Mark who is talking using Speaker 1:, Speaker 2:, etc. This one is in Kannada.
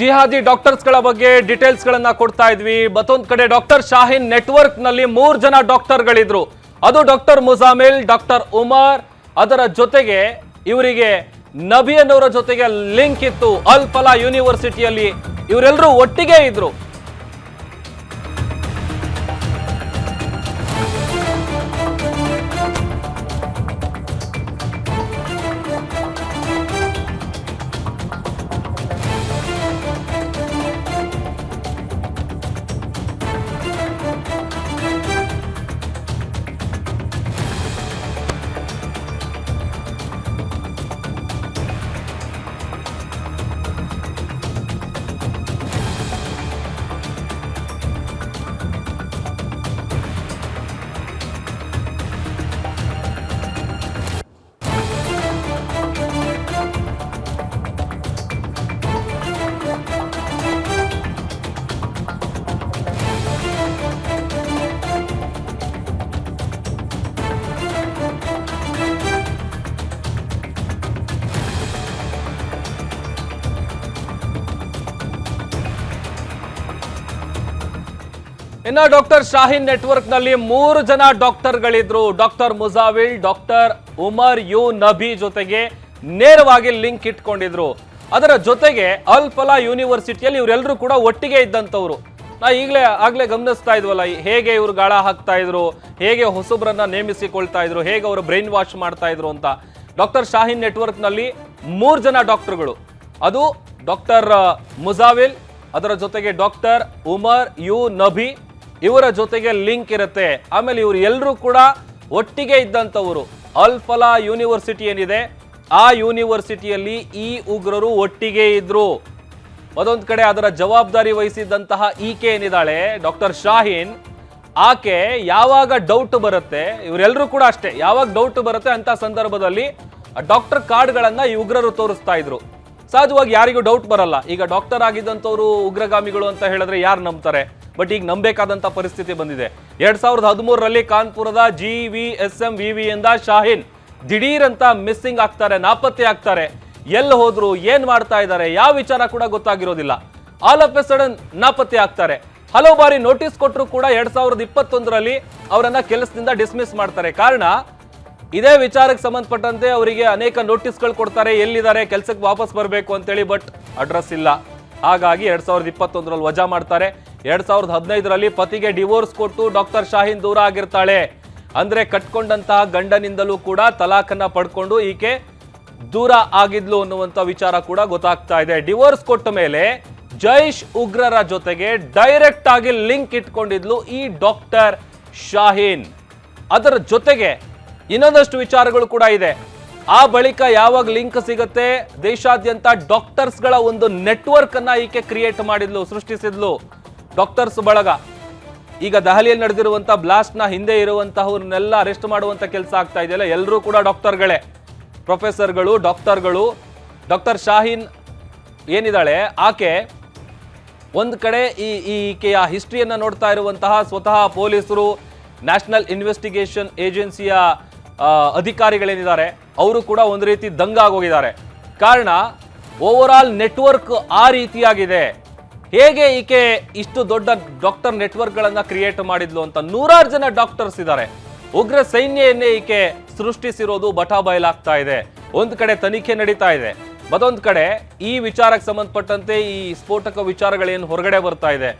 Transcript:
Speaker 1: ಜಿಹಾದಿ ಡಾಕ್ಟರ್ಸ್ ಗಳ ಬಗ್ಗೆ ಡೀಟೇಲ್ಸ್ ಗಳನ್ನ ಕೊಡ್ತಾ ಇದ್ವಿ. ಮತ್ತೊಂದ್ ಕಡೆ ಡಾಕ್ಟರ್ ಶಾಹೀನ್ ನೆಟ್ವರ್ಕ್ ನಲ್ಲಿ 3 ಜನ ಡಾಕ್ಟರ್ ಗಳಿದ್ರು. ಅದು ಡಾಕ್ಟರ್ ಮುಜಾಮಿಲ್, ಡಾಕ್ಟರ್ ಉಮರ್, ಅದರ ಜೊತೆಗೆ ಇವರಿಗೆ ನಬಿ ಅನ್ನೋರ ಜೊತೆಗೆ ಲಿಂಕ್ ಇತ್ತು. ಅಲ್ ಫಲಾ ಯೂನಿವರ್ಸಿಟಿಯಲ್ಲಿ ಇವರೆಲ್ಲರೂ ಒಟ್ಟಿಗೆ ಇದ್ರು. ಇನ್ನು ಡಾಕ್ಟರ್ ಶಾಹೀನ್ ನೆಟ್ವರ್ಕ್ ನಲ್ಲಿ 3 ಜನ ಡಾಕ್ಟರ್ ಗಳಿದ್ರು. ಡಾಕ್ಟರ್ ಮುಜಾವಿಲ್, ಡಾಕ್ಟರ್ ಉಮರ್ ಯು ನಬಿ ಜೊತೆಗೆ ನೇರವಾಗಿ ಲಿಂಕ್ ಇಟ್ಕೊಂಡಿದ್ರು. ಅದರ ಜೊತೆಗೆ ಅಲ್ ಫಲಾ ಯೂನಿವರ್ಸಿಟಿಯಲ್ಲಿ ಇವರೆಲ್ಲರೂ ಕೂಡ ಒಟ್ಟಿಗೆ ಇದ್ದಂಥವ್ರು. ನಾ ಆಗ್ಲೇ ಗಮನಿಸ್ತಾ ಇದ್ವಲ್ಲ, ಹೇಗೆ ಇವರು ಗಾಳ ಹಾಕ್ತಾ ಇದ್ರು, ಹೇಗೆ ಹೊಸಬ್ರನ್ನ ನೇಮಿಸಿಕೊಳ್ತಾ ಇದ್ರು, ಹೇಗೆ ಅವರು ಬ್ರೈನ್ ವಾಶ್ ಮಾಡ್ತಾ ಇದ್ರು ಅಂತ. ಡಾಕ್ಟರ್ ಶಾಹೀನ್ ನೆಟ್ವರ್ಕ್ ನಲ್ಲಿ 3 ಜನ ಡಾಕ್ಟರ್ಗಳು. ಅದು ಡಾಕ್ಟರ್ ಮುಜಾವಿಲ್, ಅದರ ಜೊತೆಗೆ ಡಾಕ್ಟರ್ ಉಮರ್ ಯು ನಬಿ, ಇವರ ಜೊತೆಗೆ ಲಿಂಕ್ ಇರುತ್ತೆ. ಆಮೇಲೆ ಇವರು ಎಲ್ಲರೂ ಕೂಡ ಒಟ್ಟಿಗೆ ಇದ್ದಂಥವರು. ಅಲ್ ಫಲಾ ಯೂನಿವರ್ಸಿಟಿ ಏನಿದೆ, ಆ ಯೂನಿವರ್ಸಿಟಿಯಲ್ಲಿ ಈ ಉಗ್ರರು ಒಟ್ಟಿಗೆ ಇದ್ರು. ಅದೊಂದು ಕಡೆ ಅದರ ಜವಾಬ್ದಾರಿ ವಹಿಸಿದಂತಹ ಈಕೆ ಏನಿದ್ದಾಳೆ ಡಾಕ್ಟರ್ ಶಾಹೀನ್, ಆಕೆ ಯಾವಾಗ ಡೌಟ್ ಬರುತ್ತೆ, ಇವರೆಲ್ಲರೂ ಕೂಡ ಅಷ್ಟೇ, ಯಾವಾಗ ಡೌಟ್ ಬರುತ್ತೆ ಅಂತ ಸಂದರ್ಭದಲ್ಲಿ ಡಾಕ್ಟರ್ ಕಾರ್ಡ್ಗಳನ್ನ ಈ ಉಗ್ರರು ತೋರಿಸ್ತಾ ಇದ್ರು. ಸಹಜವಾಗಿ ಯಾರಿಗೂ ಡೌಟ್ ಬರಲ್ಲ. ಈಗ ಡಾಕ್ಟರ್ ಆಗಿದ್ದಂಥವ್ರು ಉಗ್ರಗಾಮಿಗಳು ಅಂತ ಹೇಳಿದ್ರೆ ಯಾರು ನಂಬ್ತಾರೆ? ಬಟ್ ಈಗ ನಂಬೇಕಾದಂತ ಪರಿಸ್ಥಿತಿ ಬಂದಿದೆ. 2013ರಲ್ಲಿ ಕಾನ್ಪುರದ GVSM-VV ಎಂದ ಶಾಹೀನ್ ದಿಢೀರ್ ಅಂತ ಮಿಸ್ಸಿಂಗ್ ಆಗ್ತಾರೆ, ನಾಪತ್ತೆ ಆಗ್ತಾರೆ. ಎಲ್ಲಿ ಹೋದ್ರು, ಏನ್ ಮಾಡ್ತಾ ಇದ್ದಾರೆ, ಯಾವ ವಿಚಾರ ಕೂಡ ಗೊತ್ತಾಗಿರೋದಿಲ್ಲ. ಆಲ್ ಆಫ್ ಎ ಸಡನ್ ನಾಪತ್ತೆ ಆಗ್ತಾರೆ. ಹಲವು ಬಾರಿ ನೋಟಿಸ್ ಕೊಟ್ಟರು ಕೂಡ 2021ರಲ್ಲಿ ಅವರನ್ನ ಕೆಲಸದಿಂದ ಡಿಸ್ಮಿಸ್ ಮಾಡ್ತಾರೆ. ಕಾರಣ ಇದೇ ವಿಚಾರಕ್ಕೆ ಸಂಬಂಧಪಟ್ಟಂತೆ ಅವರಿಗೆ ಅನೇಕ ನೋಟಿಸ್ಗಳು ಕೊಡ್ತಾರೆ, ಎಲ್ಲಿದ್ದಾರೆ, ಕೆಲಸಕ್ಕೆ ವಾಪಸ್ ಬರಬೇಕು ಅಂತೇಳಿ. ಬಟ್ ಅಡ್ರೆಸ್ ಇಲ್ಲ. ಹಾಗಾಗಿ 2021ರಲ್ಲಿ ವಜಾ ಮಾಡ್ತಾರೆ. 2015ರಲ್ಲಿ ಪತಿಗೆ ಡಿವೋರ್ಸ್ ಕೊಟ್ಟು ಡಾಕ್ಟರ್ ಶಾಹೀನ್ ದೂರ ಆಗಿರ್ತಾಳೆ. ಅಂದ್ರೆ ಕಟ್ಕೊಂಡಂತಹ ಗಂಡನಿಂದಲೂ ಕೂಡ ತಲಾಖನ್ನ ಪಡ್ಕೊಂಡು ಈಕೆ ದೂರ ಆಗಿದ್ಲು ಅನ್ನುವಂತ ವಿಚಾರ ಕೂಡ ಗೊತ್ತಾಗ್ತಾ ಇದೆ. ಡಿವೋರ್ಸ್ ಕೊಟ್ಟ ಮೇಲೆ ಜೈಷ್ ಉಗ್ರರ ಜೊತೆಗೆ ಡೈರೆಕ್ಟ್ ಆಗಿ ಲಿಂಕ್ ಇಟ್ಕೊಂಡಿದ್ಲು ಈ ಡಾಕ್ಟರ್ ಶಾಹೀನ್. ಅದರ ಜೊತೆಗೆ ಇನ್ನೊಂದಷ್ಟು ವಿಚಾರಗಳು ಕೂಡ ಇದೆ. ಆ ಬಳಿಕ ಯಾವಾಗ ಲಿಂಕ್ ಸಿಗುತ್ತೆ, ದೇಶಾದ್ಯಂತ ಡಾಕ್ಟರ್ಸ್ ಗಳ ಒಂದು ನೆಟ್ವರ್ಕ್ ಅನ್ನ ಈಕೆ ಕ್ರಿಯೇಟ್ ಮಾಡಿದ್ಲು, ಸೃಷ್ಟಿಸಿದ್ಲು. ಡಾಕ್ಟರ್ಸ್ ಬಳಗ. ಈಗ ದೆಹಲಿಯಲ್ಲಿ ನಡೆದಿರುವಂತಹ ಬ್ಲಾಸ್ಟ್ ನ ಹಿಂದೆ ಇರುವಂತಹವ್ರನ್ನೆಲ್ಲ ಅರೆಸ್ಟ್ ಮಾಡುವಂತ ಕೆಲಸ ಆಗ್ತಾ ಇದೆಯಲ್ಲ, ಎಲ್ಲರೂ ಕೂಡ ಡಾಕ್ಟರ್ಗಳೇ, ಪ್ರೊಫೆಸರ್ಗಳು, ಡಾಕ್ಟರ್ಗಳು. ಡಾಕ್ಟರ್ ಶಾಹೀನ್ ಏನಿದ್ದಾಳೆ ಆಕೆ ಒಂದ್ ಕಡೆ ಈಕೆಯ ಹಿಸ್ಟ್ರಿಯನ್ನ ನೋಡ್ತಾ ಇರುವಂತಹ ಸ್ವತಃ ಪೊಲೀಸರು, ನ್ಯಾಷನಲ್ ಇನ್ವೆಸ್ಟಿಗೇಷನ್ ಏಜೆನ್ಸಿಯ ಅಧಿಕಾರಿಗಳೇನಿದ್ದಾರೆ ಅವರು ಕೂಡ ಒಂದು ರೀತಿ ದಂಗಾಗೋಗಿದ್ದಾರೆ. ಕಾರಣ ಓವರ್ ಆಲ್ ನೆಟ್ವರ್ಕ್ ಆ ರೀತಿಯಾಗಿದೆ. ಹೇಗೆ ಈಕೆ ಇಷ್ಟು ದೊಡ್ಡ ಡಾಕ್ಟರ್ ನೆಟ್ವರ್ಕ್ ಗಳನ್ನ ಕ್ರಿಯೇಟ್ ಮಾಡಿದ್ಲು ಅಂತ 100 ಜನ ಡಾಕ್ಟರ್ಸ್ ಇದ್ದಾರೆ. ಉಗ್ರ ಸೈನ್ಯವನ್ನೇ ಈಕೆ ಸೃಷ್ಟಿಸಿರೋದು ಬಟಾ ಬಯಲಾಗ್ತಾ ಇದೆ. ಒಂದ್ ಕಡೆ ತನಿಖೆ ನಡೀತಾ ಇದೆ, ಮತ್ತೊಂದ್ ಕಡೆ ಈ ವಿಚಾರಕ್ಕೆ ಸಂಬಂಧಪಟ್ಟಂತೆ ಈ ಸ್ಫೋಟಕ ವಿಚಾರಗಳೇನು ಹೊರಗಡೆ ಬರ್ತಾ ಇದೆ.